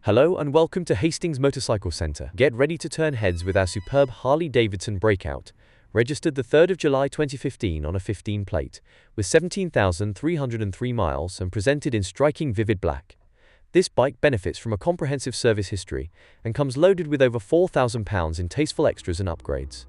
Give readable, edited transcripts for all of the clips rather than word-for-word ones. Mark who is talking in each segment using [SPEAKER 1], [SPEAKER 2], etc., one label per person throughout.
[SPEAKER 1] Hello and welcome to Hastings Motorcycle Centre. Get ready to turn heads with our superb Harley-Davidson Breakout, registered the 3rd of July 2015 on a 15 plate, with 17,303 miles and presented in striking vivid black. This bike benefits from a comprehensive service history and comes loaded with over £4,000 in tasteful extras and upgrades.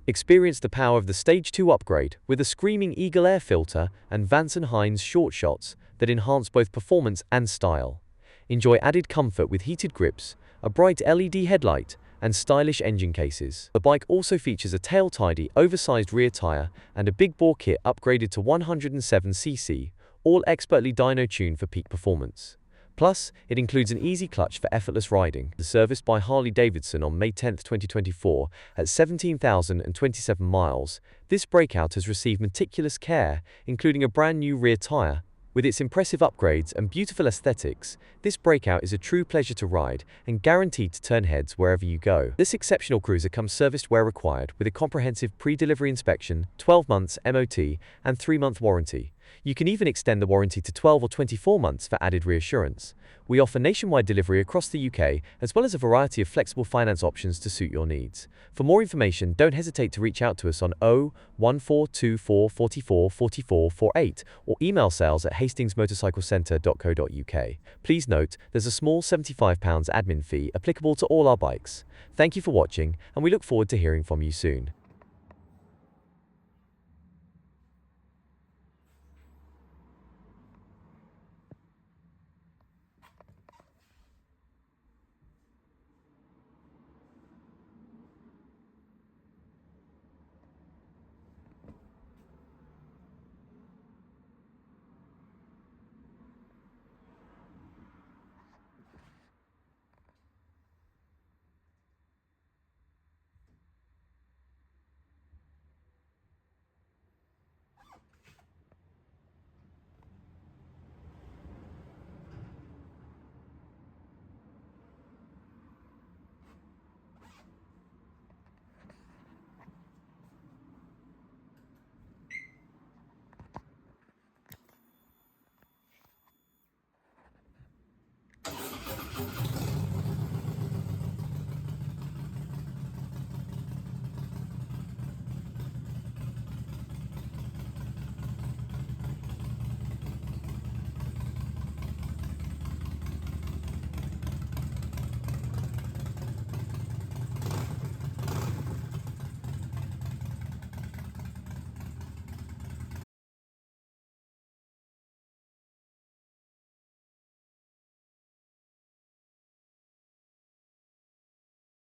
[SPEAKER 1] Experience the power of the Stage 2 upgrade with a screaming Eagle air filter and Vance & Hines short shots that enhance both performance and style. Enjoy added comfort with heated grips, a bright LED headlight, and stylish engine cases. The bike also features a tail-tidy, oversized rear tire and a big bore kit upgraded to 107cc, all expertly dyno-tuned for peak performance. Plus, it includes an easy clutch for effortless riding. Serviced by Harley-Davidson on May 10, 2024, at 17,027 miles, this Breakout has received meticulous care, including a brand new rear tire. With its impressive upgrades and beautiful aesthetics, this Breakout is a true pleasure to ride and guaranteed to turn heads wherever you go. This exceptional cruiser comes serviced where required with a comprehensive pre-delivery inspection, 12 months MOT, and 3-month warranty. You can even extend the warranty to 12 or 24 months for added reassurance. We offer nationwide delivery across the UK, as well as a variety of flexible finance options to suit your needs. For more information, don't hesitate to reach out to us on 01424 44 44 48 or email sales@hastingsmotorcyclecentre.co.uk. Please note, there's a small £75 admin fee applicable to all our bikes. Thank you for watching, and we look forward to hearing from you soon.